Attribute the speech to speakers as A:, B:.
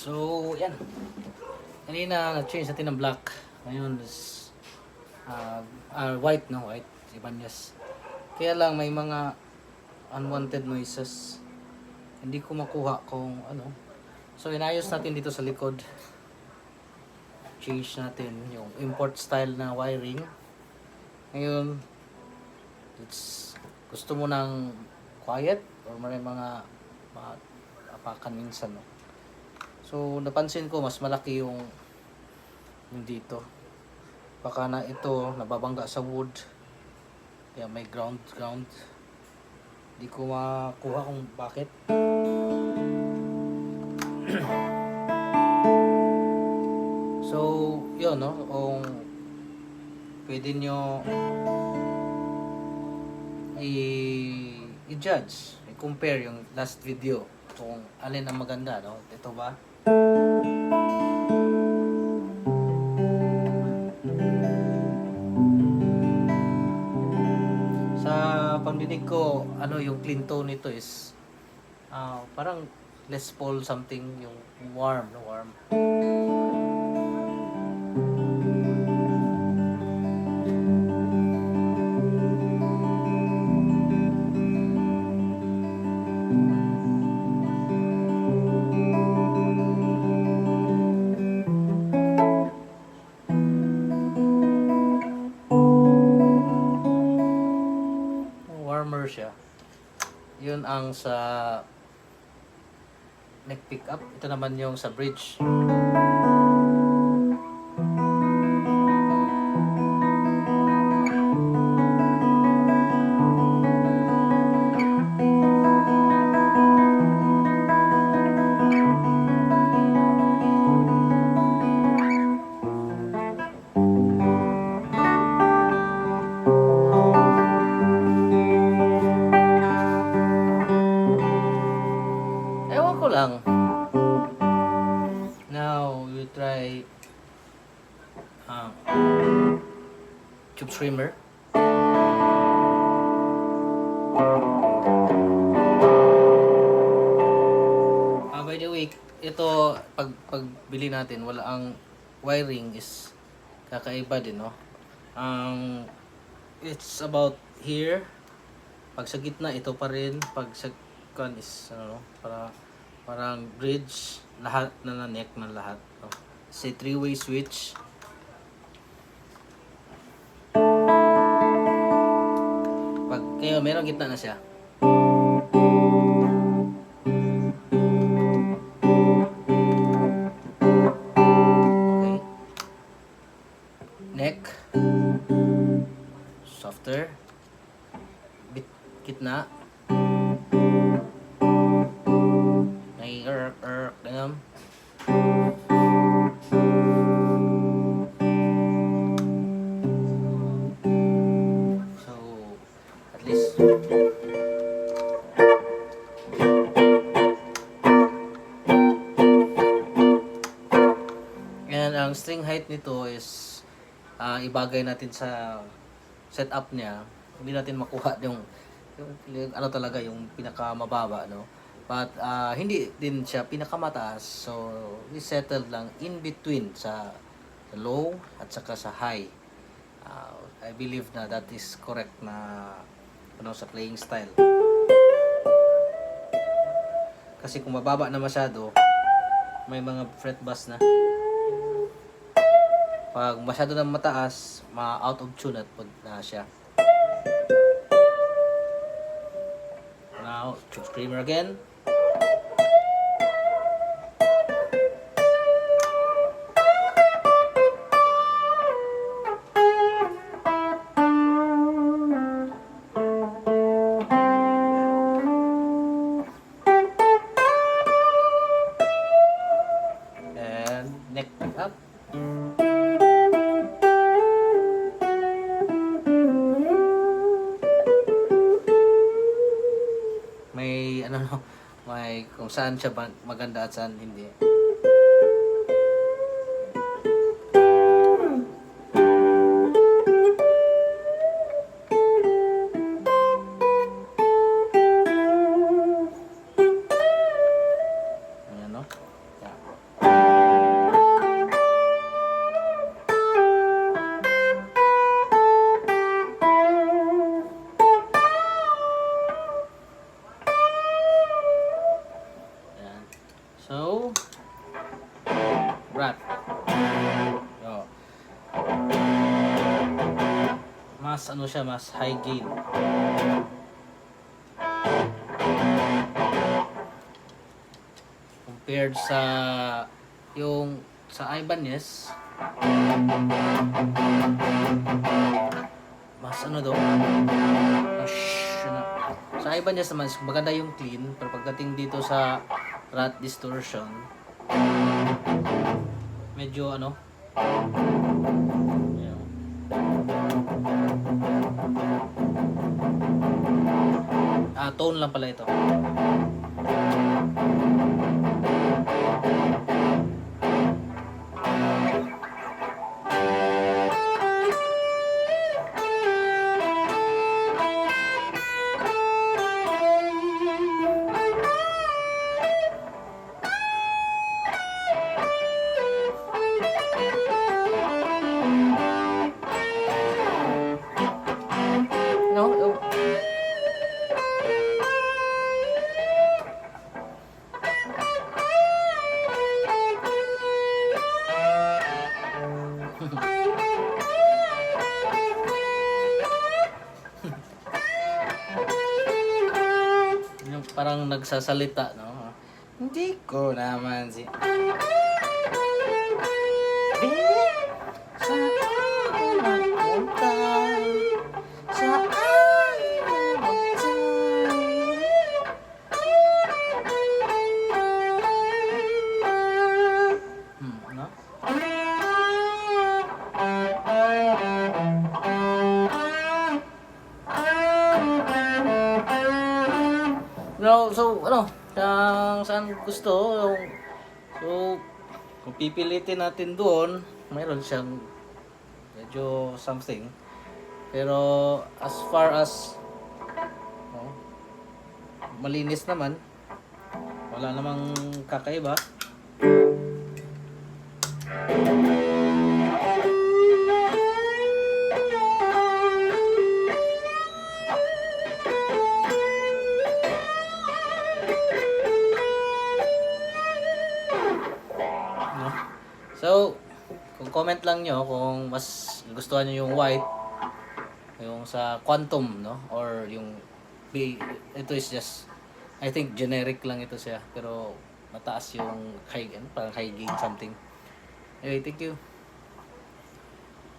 A: So, yan. Kanina, nag-change natin ng black. Ngayon is white, no? White. Ibanez. Kaya lang, may mga unwanted noises. Hindi ko makuha kung ano. So, inayos natin dito sa likod. Change natin yung import style na wiring. Ngayon, gusto mo ng quiet or may mga apakan minsan, no? So, napansin ko mas malaki yung dito. Baka na ito nababangga sa wood. Kaya may ground. Hindi ko makuha kung bakit. So, yun, no? Kung pwede nyo i-judge, i-compare yung last video kung alin ang maganda, no? Ito ba? Sa pamdinig ko, ano yung clean tone nito is parang Les Paul something, yung warm, no? Warm. Warmer siya. Yun ang sa neck pickup. Ito naman yung sa bridge. Ewan ko lang. Now, we try tube screamer. By the way, ito, pagbili natin, wala ang wiring is kakaiba din, no? It's about here. Pag sa gitna, ito pa rin. Pag sa kan is, ano, parang bridge, lahat na neck na lahat, no? Say 3-way switch. Pag kayo, meron gitna na siya. Okay. Neck. Softer. Gitna. May ganun. So, at least and ang string height nito is ibagay natin sa setup niya. Hindi natin makuha yung ano talaga yung pinakamababa, no? But hindi din siya pinakamataas. So, we settled lang in between sa low at saka sa high. I believe na that is correct na ano sa playing style. Kasi kung mababa na masyado, may mga fret buzz na. Pag masyado na mataas, ma-out of tune at na siya. Now, tube screamer again. And neck pickup. May ano, may kung saan siya maganda at saan hindi. Ayan, no? Yeah. Ayan. So, rat. So, mas ano siya, mas high gain. Compared sa yung sa Ibanez, mas ano daw, mas, ano, sa Ibanez naman maganda yung clean, pero pagdating dito sa rat distortion, medyo ano, yun. Tone lang pala ito. No, yung yung parang nagsasalita, no? Hindi ko naman si Saan magpunta? Saan no? No, so ano, saan gusto yung so kung pipilitin natin doon, mayroon siyang medyo something. Pero as far as no, malinis naman, wala namang kakaiba. No? So, kung comment lang nyo kung mas gustuhan nyo yung white, yung sa quantum, no? Or yung ito is just, I think generic lang ito siya, pero mataas yung high, parang high gain something. Anyway, thank you.